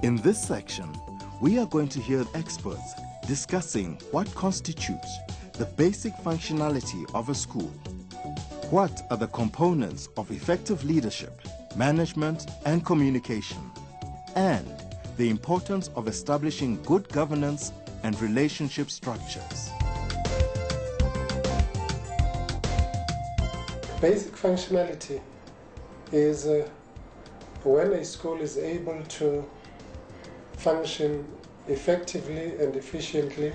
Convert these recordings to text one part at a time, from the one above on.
In this section, we are going to hear experts discussing what constitutes the basic functionality of a school. What are the components of effective leadership, management, and communication? And the importance of establishing good governance and relationship structures. Basic functionality is when a school is able to function effectively and efficiently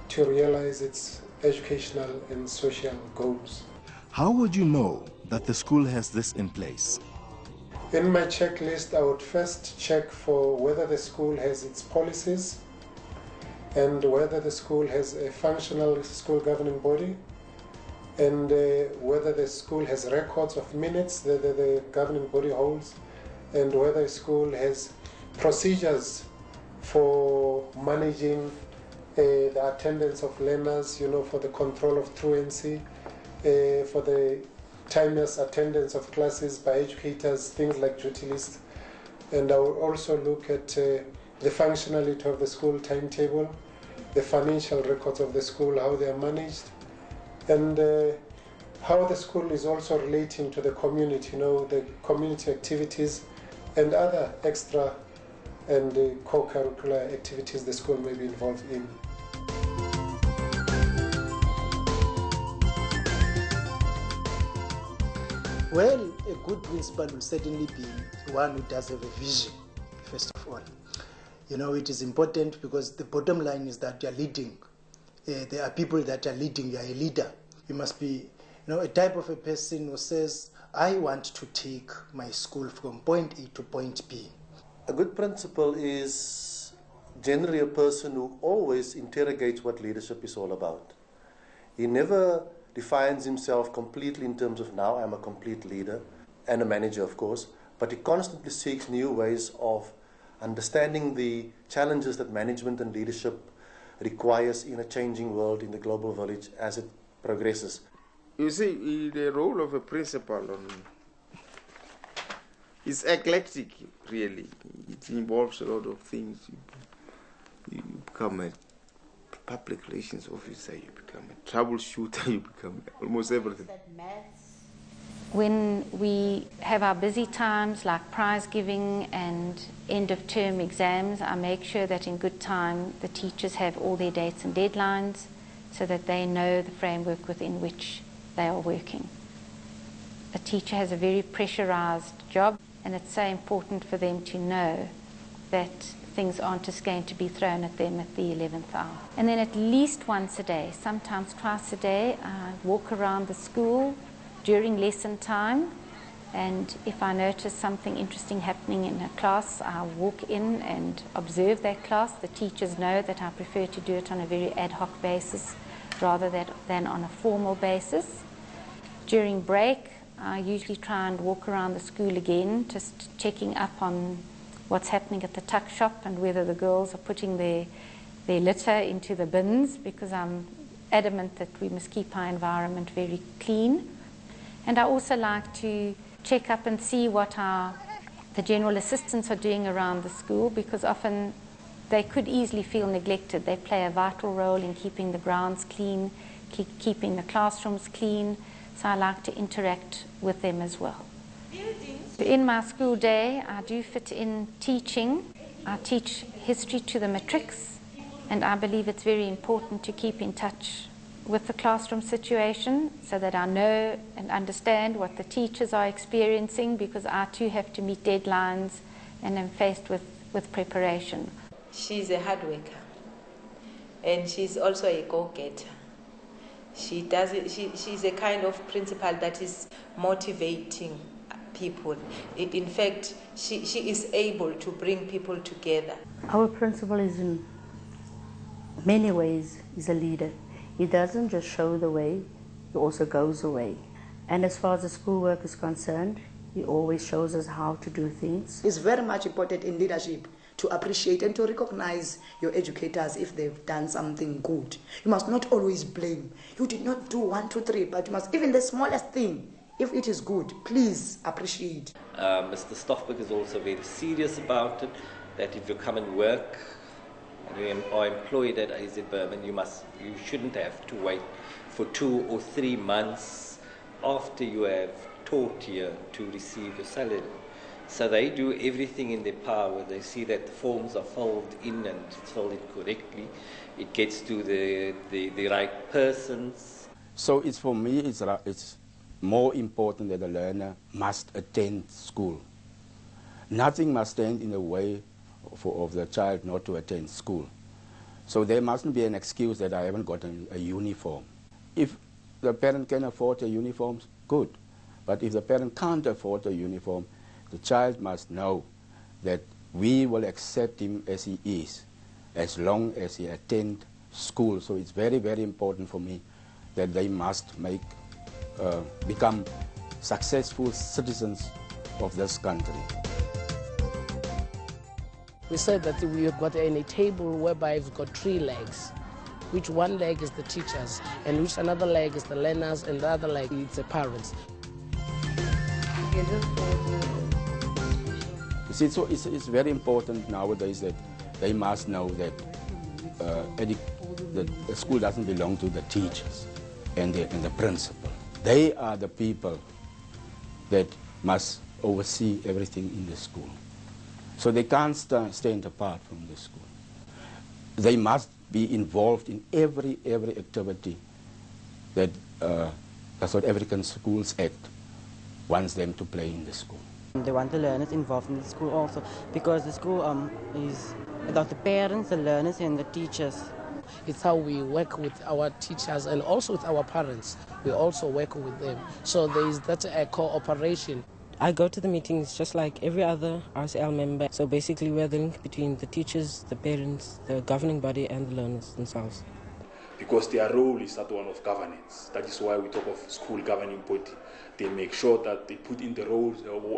to realize its educational and social goals. How would you know that the school has this in place? In my checklist, I would first check for whether the school has its policies and whether the school has a functional school governing body, and whether the school has records of minutes that the governing body holds, and whether a school has procedures for managing the attendance of learners, for the control of truancy, for the timeless attendance of classes by educators, things like duty lists. And I will also look at the functionality of the school timetable, the financial records of the school, how they are managed, and how the school is also relating to the community, the community activities and other extra and co-curricular activities the school may be involved in. Well, a good principal will certainly be one who does have a vision, first of all. It is important because the bottom line is that you are leading. There are people that are leading, you are a leader. You must be, a type of a person who says, I want to take my school from point A to point B. A good principal is generally a person who always interrogates what leadership is all about. He never defines himself completely in terms of now I'm a complete leader and a manager, of course, but he constantly seeks new ways of understanding the challenges that management and leadership requires in a changing world, in the global village, as it progresses. You see, the role of a principal is eclectic, really. It involves a lot of things. You become a public relations officer, you become a troubleshooter, you become almost everything. When we have our busy times like prize giving and end of term exams, I make sure that in good time the teachers have all their dates and deadlines so that they know the framework within which they are working. A teacher has a very pressurized job, and it's so important for them to know that things aren't just going to be thrown at them at the 11th hour. And then at least once a day, sometimes twice a day, I walk around the school during lesson time, and if I notice something interesting happening in a class, I walk in and observe that class. The teachers know that I prefer to do it on a very ad hoc basis rather than on a formal basis. During break, I usually try and walk around the school again, just checking up on what's happening at the tuck shop and whether the girls are putting their litter into the bins, because I'm adamant that we must keep our environment very clean. And I also like to check up and see what the general assistants are doing around the school, because often they could easily feel neglected. They play a vital role in keeping the grounds clean, keeping the classrooms clean, so I like to interact with them as well. In my school day, I do fit in teaching. I teach history to the matrics, and I believe it's very important to keep in touch with the classroom situation so that I know and understand what the teachers are experiencing, because I too have to meet deadlines and am faced with preparation. She's a hard worker, and she's also a go-getter. She's a kind of principal that is motivating people. In fact, she is able to bring people together. Our principal is in many ways is a leader. He doesn't just show the way, he also goes the way. And as far as the schoolwork is concerned, he always shows us how to do things. It's very much important in leadership to appreciate and to recognize your educators if they've done something good. You must not always blame. You did not do 1, 2, 3, but you must, even the smallest thing, if it is good, please appreciate. Mr. Stoffberg is also very serious about it, that if you come and work and you are employed at AZ Berman, you shouldn't have to wait for 2 or 3 months after you have taught here to receive a salary. So they do everything in their power. They see that the forms are filled in and filled in correctly. It gets to the right persons. So for me, it's more important that the learner must attend school. Nothing must stand in the way of the child not to attend school. So there mustn't be an excuse that I haven't got a uniform. If the parent can afford a uniform, good. But if the parent can't afford a uniform, the child must know that we will accept him as he is, as long as he attends school. So it's very, very important for me that they must become successful citizens of this country. We said that we have got a table whereby we've got 3 legs, which one leg is the teachers, and which another leg is the learners, and the other leg is the parents. You see, so it's very important nowadays that they must know that the school doesn't belong to the teachers and the principal. They are the people that must oversee everything in the school. So they can't stand apart from the school. They must be involved in every activity that the South African Schools Act wants them to play in the school. They want the learners involved in the school also, because the school is about the parents, the learners and the teachers. It's how we work with our teachers and also with our parents. We also work with them. So there is that cooperation. I go to the meetings just like every other RCL member. So basically we're the link between the teachers, the parents, the governing body and the learners themselves. Because their role is that one of governance. That is why we talk of school governing body. They make sure that they put in the roles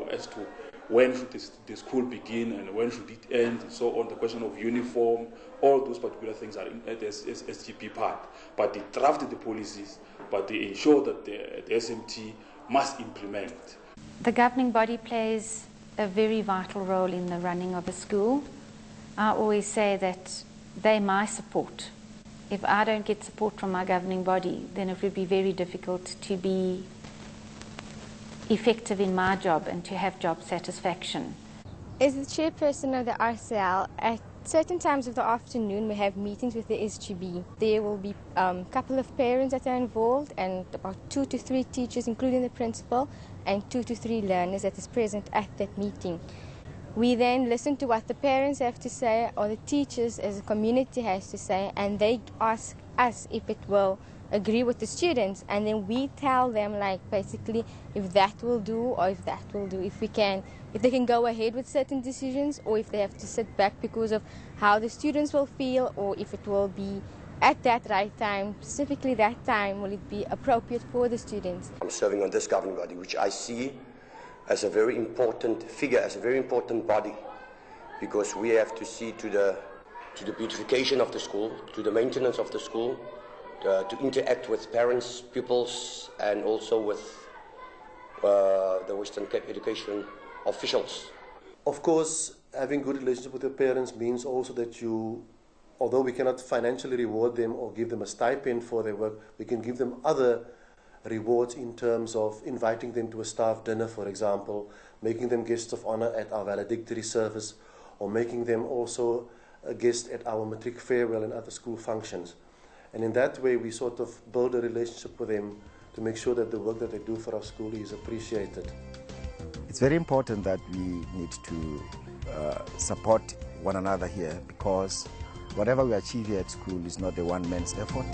as to when should the school begin and when should it end, and so on. The question of uniform, all those particular things are in the SGP part. But they drafted the policies, but they ensure that the SMT must implement. The governing body plays a very vital role in the running of a school. I always say that they're my support. If I don't get support from my governing body, then it would be very difficult to be effective in my job and to have job satisfaction. As the chairperson of the RCL, at certain times of the afternoon we have meetings with the SGB. There will be a couple of parents that are involved and about 2 to 3 teachers, including the principal, and 2 to 3 learners that is present at that meeting. We then listen to what the parents have to say or the teachers as a community has to say, and they ask us if it will agree with the students, and then we tell them like basically if that will do or if that will do, if they can go ahead with certain decisions or if they have to sit back because of how the students will feel, or if it will be at that right time, specifically that time, will it be appropriate for the students. I'm serving on this governing body, which I see as a very important figure, as a very important body, because we have to see to the beautification of the school, to the maintenance of the school, to interact with parents, pupils, and also with the Western Cape education officials. Of course, having good relationship with your parents means also that although we cannot financially reward them or give them a stipend for their work, we can give them other rewards in terms of inviting them to a staff dinner, for example, making them guests of honor at our valedictory service, or making them also a guest at our matric farewell and other school functions. And in that way, we sort of build a relationship with them to make sure that the work that they do for our school is appreciated. It's very important that we need to support one another here, because whatever we achieve here at school is not a one-man's effort.